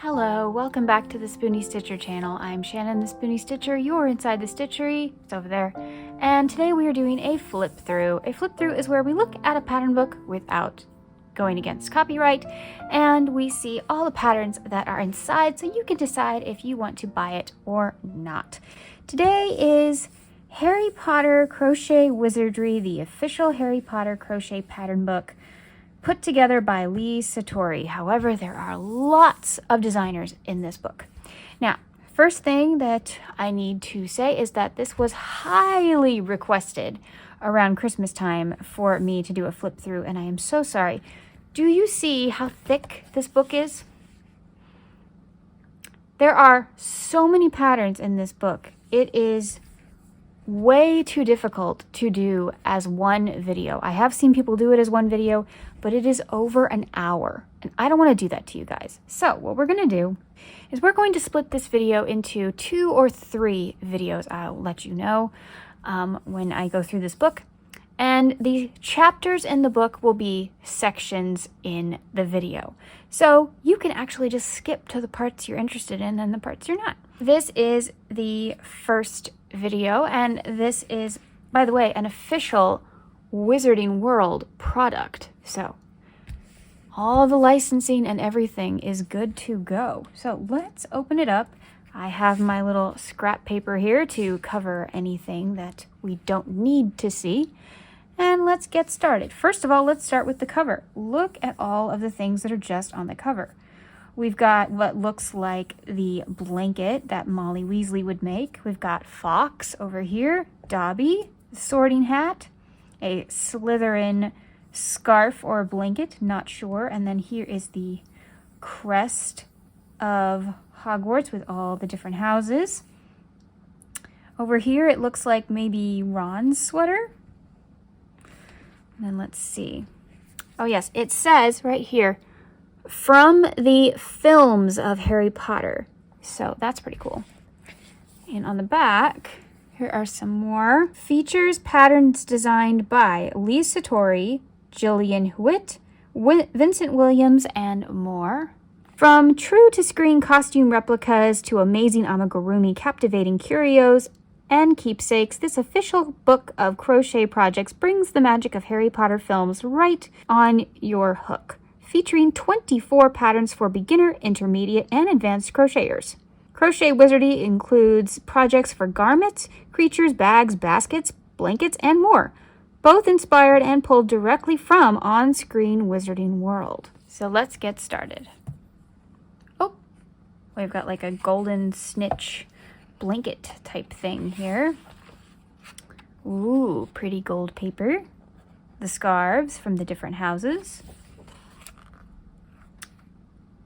Hello, welcome back to the Spoony Stitcher channel. I'm Shannon the Spoony Stitcher. You're inside the stitchery. It's over there. And today we are doing a flip through. A flip through is where we look at a pattern book without going against copyright, and we see all the patterns that are inside so you can decide if you want to buy it or not. Today is Harry Potter Crochet Wizardry, the official Harry Potter crochet pattern book, put together by Lee Satori. However, there are lots of designers in this book. Now, first thing that I need to say is that this was highly requested around Christmas time for me to do a flip through, and I am so sorry. Do you see how thick this book is? There are so many patterns in this book. It is way too difficult to do as one video. I have seen people do it as one video, but it is over an hour, and I don't want to do that to you guys. So what we're going to do is we're going to split this video into 2 or 3 videos. I'll let you know when I go through this book, and the chapters in the book will be sections in the video. So you can actually just skip to the parts you're interested in and the parts you're not. This is the first video, and this is, by the way, an official Wizarding World product. So all the licensing and everything is good to go. So let's open it up. I have my little scrap paper here to cover anything that we don't need to see. And let's get started. First of all, let's start with the cover. Look at all of the things that are just on the cover. We've got what looks like the blanket that Molly Weasley would make. We've got Fox over here, Dobby, the sorting hat, a Slytherin scarf or blanket, not sure. And then here is the crest of Hogwarts with all the different houses. Over here, it looks like maybe Ron's sweater. And then let's see. Oh yes, it says right here, from the films of Harry Potter. So that's pretty cool. And on the back, here are some more features, patterns designed by Lee Satori, Gillian Hewitt, Vincent Williams, and more. From true to screen costume replicas to amazing amigurumi, captivating curios, and keepsakes, this official book of crochet projects brings the magic of Harry Potter films right on your hook, featuring 24 patterns for beginner, intermediate, and advanced crocheters. Crochet Wizardry includes projects for garments, creatures, bags, baskets, blankets, and more, both inspired and pulled directly from on-screen Wizarding World. So let's get started. Oh, we've got like a golden snitch blanket type thing here. Ooh, pretty gold paper. The scarves from the different houses.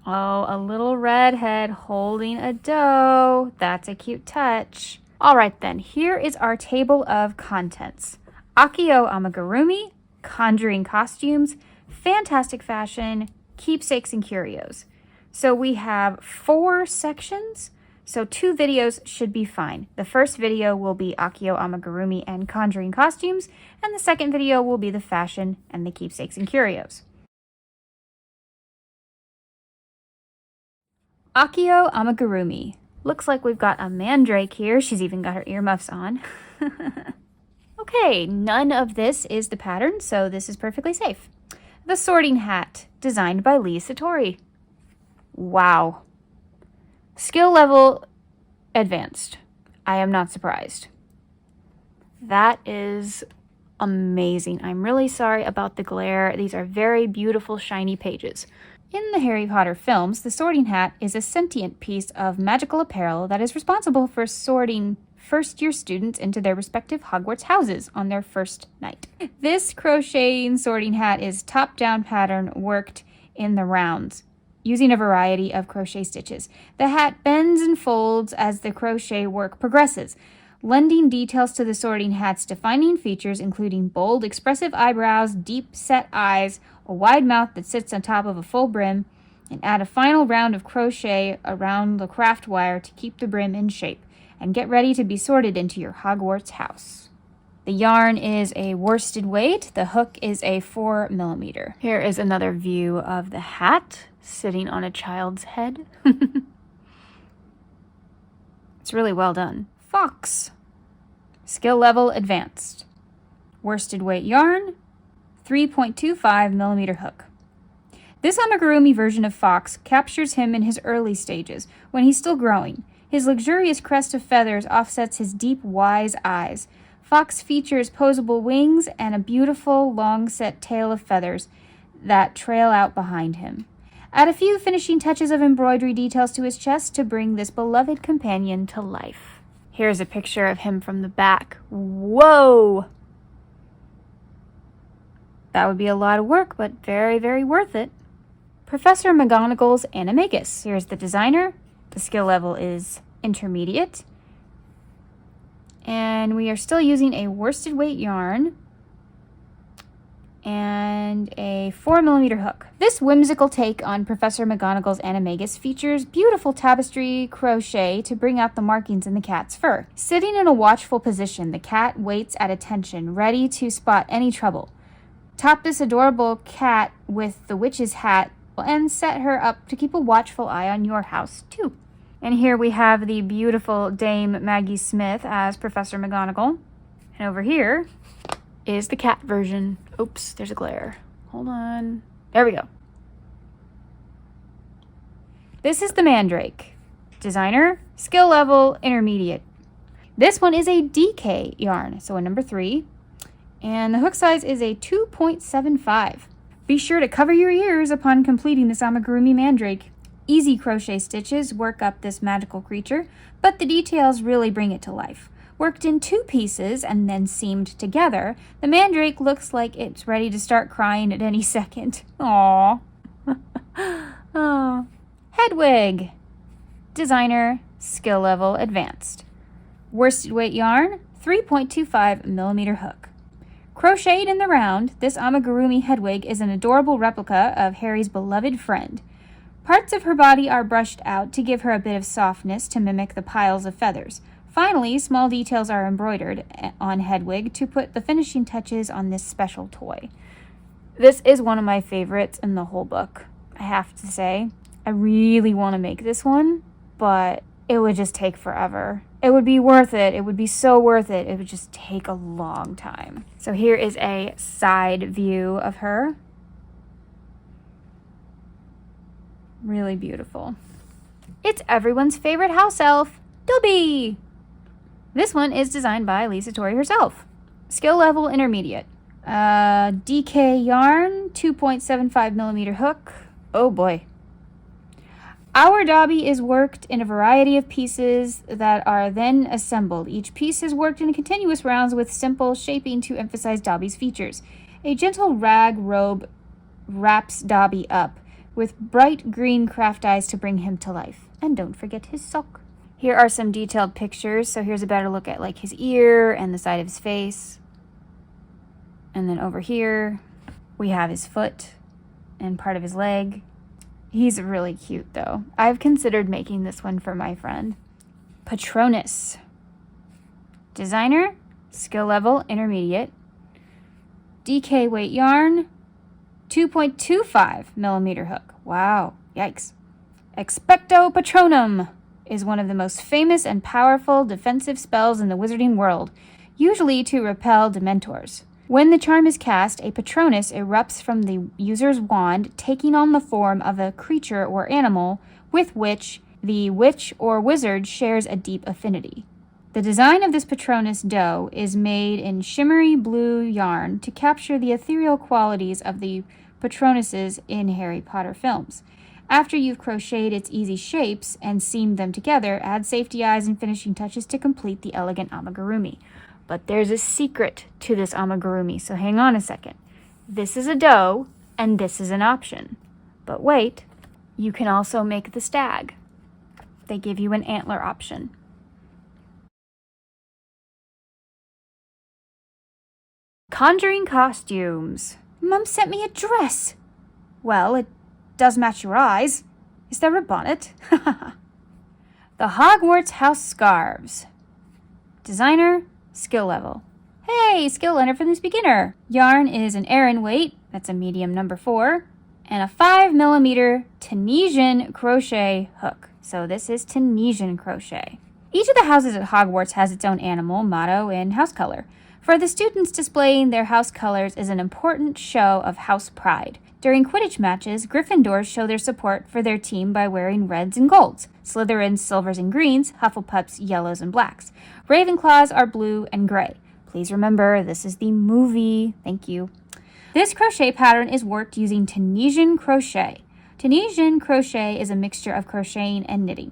Oh, a little redhead holding a dough. That's a cute touch. All right then, here is our table of contents. Accio Amigurumi, Conjuring Costumes, Fantastic Fashion, Keepsakes and Curios. So we have 4 sections, so 2 videos should be fine. The first video will be Accio Amigurumi and Conjuring Costumes, and the second video will be the fashion and the Keepsakes and Curios. Accio Amigurumi. Looks like we've got a mandrake here. She's even got her earmuffs on. Okay, none of this is the pattern, so this is perfectly safe. The sorting hat, designed by Lee Satori. Wow. Skill level advanced. I am not surprised. That is amazing. I'm really sorry about the glare. These are very beautiful, shiny pages. In the Harry Potter films, the sorting hat is a sentient piece of magical apparel that is responsible for sorting first-year students into their respective Hogwarts houses on their first night. This crocheting sorting hat is top-down pattern worked in the rounds, using a variety of crochet stitches. The hat bends and folds as the crochet work progresses, lending details to the sorting hat's defining features, including bold, expressive eyebrows, deep-set eyes, a wide mouth that sits on top of a full brim, and add a final round of crochet around the craft wire to keep the brim in shape, and get ready to be sorted into your Hogwarts house. The yarn is a worsted weight. The hook is a 4mm. Here is another view of the hat. sitting on a child's head. It's really well done. Fox. Skill level advanced. Worsted weight yarn, 3.25 millimeter hook. This amigurumi version of Fox captures him in his early stages, when he's still growing. His luxurious crest of feathers offsets his deep, wise eyes. Fox features posable wings and a beautiful, long-set tail of feathers that trail out behind him. Add a few finishing touches of embroidery details to his chest to bring this beloved companion to life. Here's a picture of him from the back. Whoa! That would be a lot of work, but very, very worth it. Professor McGonagall's Animagus. Here's the designer. The skill level is intermediate. And we are still using a worsted weight yarn and a 4 millimeter hook. This whimsical take on Professor McGonagall's Animagus features beautiful tapestry crochet to bring out the markings in the cat's fur. Sitting in a watchful position, the cat waits at attention, ready to spot any trouble. Top this adorable cat with the witch's hat and set her up to keep a watchful eye on your house, too. And here we have the beautiful Dame Maggie Smith as Professor McGonagall. And over here is the cat version. Oops, there's a glare. Hold on. There we go. This is the Mandrake. Designer, skill level, intermediate. This one is a DK yarn, so a number 3. And the hook size is a 2.75. Be sure to cover your ears upon completing this amigurumi mandrake. Easy crochet stitches work up this magical creature, but the details really bring it to life. Worked in 2 pieces and then seamed together, the mandrake looks like it's ready to start crying at any second. Aww. Oh. Hedwig. Designer, skill level advanced. Worsted weight yarn, 3.25 millimeter hook. Crocheted in the round, this amigurumi Hedwig is an adorable replica of Harry's beloved friend. Parts of her body are brushed out to give her a bit of softness to mimic the piles of feathers. Finally, small details are embroidered on Hedwig to put the finishing touches on this special toy. This is one of my favorites in the whole book, I have to say. I really want to make this one, but it would just take forever. It would be worth it. It would be so worth it. It would just take a long time. So here is a side view of her. Really beautiful. It's everyone's favorite house elf, Dobby. This one is designed by Lisa Torrey herself. Skill level intermediate. DK yarn, 2.75 millimeter hook. Oh boy. Our Dobby is worked in a variety of pieces that are then assembled. Each piece is worked in continuous rounds with simple shaping to emphasize Dobby's features. A gentle rag robe wraps Dobby up with bright green craft eyes to bring him to life. And don't forget his sock. Here are some detailed pictures. So here's a better look at like his ear and the side of his face. And then over here, we have his foot and part of his leg. He's really cute, though. I've considered making this one for my friend. Patronus. Designer, skill level, intermediate. DK weight yarn, 2.25 millimeter hook. Wow, yikes. Expecto Patronum is one of the most famous and powerful defensive spells in the wizarding world, usually to repel dementors. When the charm is cast, a Patronus erupts from the user's wand, taking on the form of a creature or animal with which the witch or wizard shares a deep affinity. The design of this Patronus dough is made in shimmery blue yarn to capture the ethereal qualities of the Patronuses in Harry Potter films. After you've crocheted its easy shapes and seamed them together, add safety eyes and finishing touches to complete the elegant amigurumi. But there's a secret to this amigurumi, so hang on a second. This is a dough, and this is an option. But wait, you can also make the stag. They give you an antler option. Conjuring Costumes. Mum sent me a dress. Well, it does match your eyes. Is there a bonnet? The Hogwarts House Scarves. Designer, skill level. Hey, skill learner for this beginner. Yarn is an Aran weight, that's a medium number 4, and a 5mm Tunisian crochet hook. So this is Tunisian crochet. Each of the houses at Hogwarts has its own animal, motto, and house color. For the students, displaying their house colors is an important show of house pride. During Quidditch matches, Gryffindors show their support for their team by wearing reds and golds, Slytherins silvers and greens, Hufflepuffs yellows and blacks. Ravenclaws are blue and gray. Please remember, this is the movie. Thank you. This crochet pattern is worked using Tunisian crochet. Tunisian crochet is a mixture of crocheting and knitting,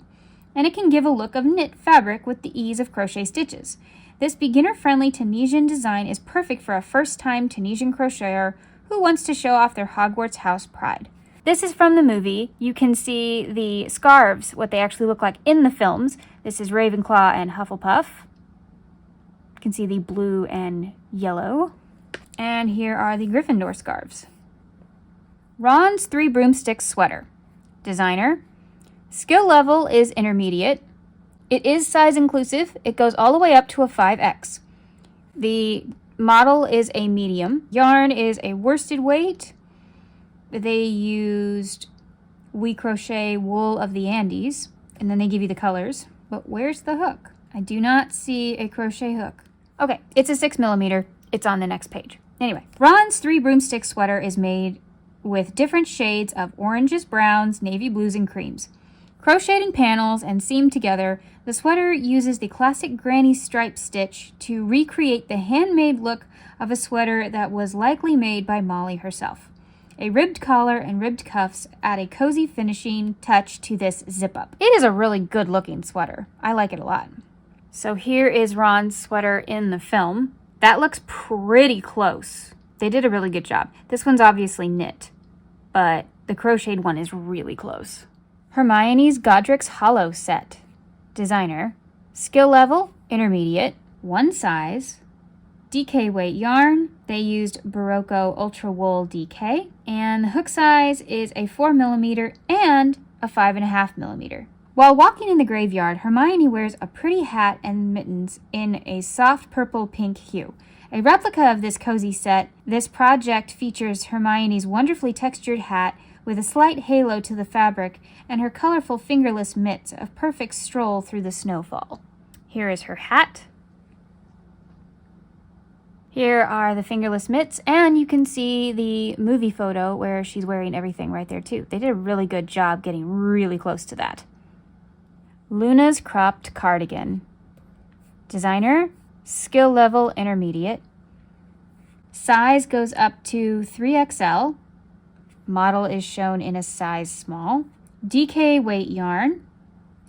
and it can give a look of knit fabric with the ease of crochet stitches. This beginner-friendly Tunisian design is perfect for a first-time Tunisian crocheter who wants to show off their Hogwarts house pride. This is from the movie. You can see the scarves, what they actually look like in the films. This is Ravenclaw and Hufflepuff. You can see the blue and yellow. And here are the Gryffindor scarves. Ron's 3 broomsticks sweater. Designer. Skill level is intermediate. It is size inclusive. It goes all the way up to a 5X. The model is a medium. Yarn is a worsted weight. They used We Crochet Wool of the Andes, and then they give you the colors. But where's the hook? I do not see a crochet hook. Okay, it's a 6mm. It's on the next page. Anyway, Ron's 3 broomstick sweater is made with different shades of oranges, browns, navy blues, and creams. Crocheted in panels and seamed together, the sweater uses the classic granny stripe stitch to recreate the handmade look of a sweater that was likely made by Molly herself. A ribbed collar and ribbed cuffs add a cozy finishing touch to this zip-up. It is a really good-looking sweater. I like it a lot. So here is Ron's sweater in the film. That looks pretty close. They did a really good job. This one's obviously knit, but the crocheted one is really close. Hermione's Godric's Hollow set. Designer. Skill level, intermediate. 1 size. DK weight yarn. They used Barocco Ultra Wool DK. And the hook size is a 4mm and a 5.5mm. While walking in the graveyard, Hermione wears a pretty hat and mittens in a soft purple-pink hue. A replica of this cozy set, this project features Hermione's wonderfully textured hat with a slight halo to the fabric and her colorful fingerless mitts, a perfect stroll through the snowfall. Here is her hat. Here are the fingerless mitts, and you can see the movie photo where she's wearing everything right there too. They did a really good job getting really close to that. Luna's cropped cardigan. Designer, skill level intermediate. Size goes up to 3XL. Model is shown in a size small. DK weight yarn,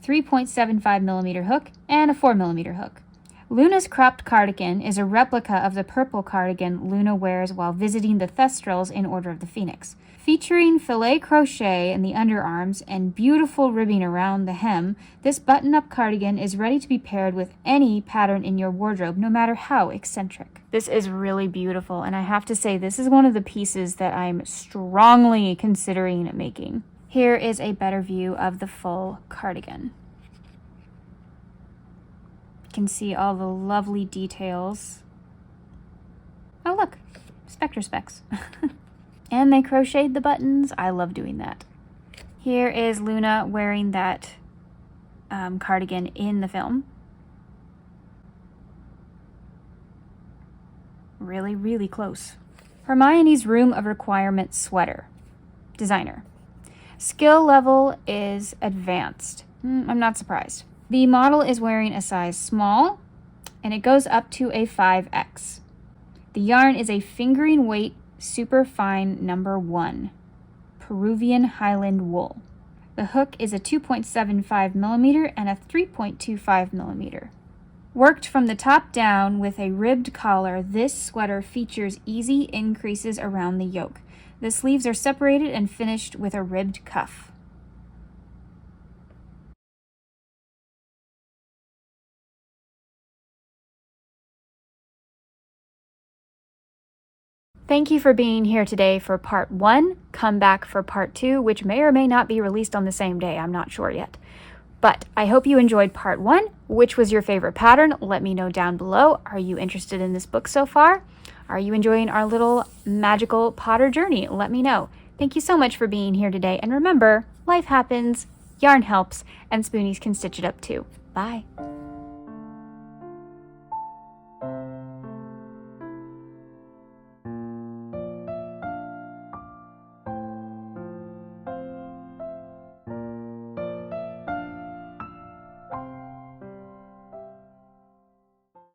3.75mm hook, and a 4mm hook. Luna's cropped cardigan is a replica of the purple cardigan Luna wears while visiting the Thestrals in Order of the Phoenix. Featuring filet crochet in the underarms and beautiful ribbing around the hem, this button-up cardigan is ready to be paired with any pattern in your wardrobe, no matter how eccentric. This is really beautiful, and I have to say this is one of the pieces that I'm strongly considering making. Here is a better view of the full cardigan. You can see all the lovely details. Oh look, Spectre Specs. And they crocheted the buttons. I love doing that. Here is Luna wearing that cardigan in the film. Really, really close. Hermione's Room of Requirement sweater. Designer. Skill level is advanced. I'm not surprised. The model is wearing a size small, and it goes up to a 5X. The yarn is a fingering weight super fine number 1, Peruvian Highland wool. The hook is a 2.75mm and a 3.25mm. Worked from the top down with a ribbed collar, this sweater features easy increases around the yoke. The sleeves are separated and finished with a ribbed cuff. Thank you for being here today for part 1. Come back for part 2, which may or may not be released on the same day. I'm not sure yet. But I hope you enjoyed part 1. Which was your favorite pattern? Let me know down below. Are you interested in this book so far? Are you enjoying our little magical Potter journey? Let me know. Thank you so much for being here today, and remember, life happens, yarn helps, and spoonies can stitch it up too. Bye.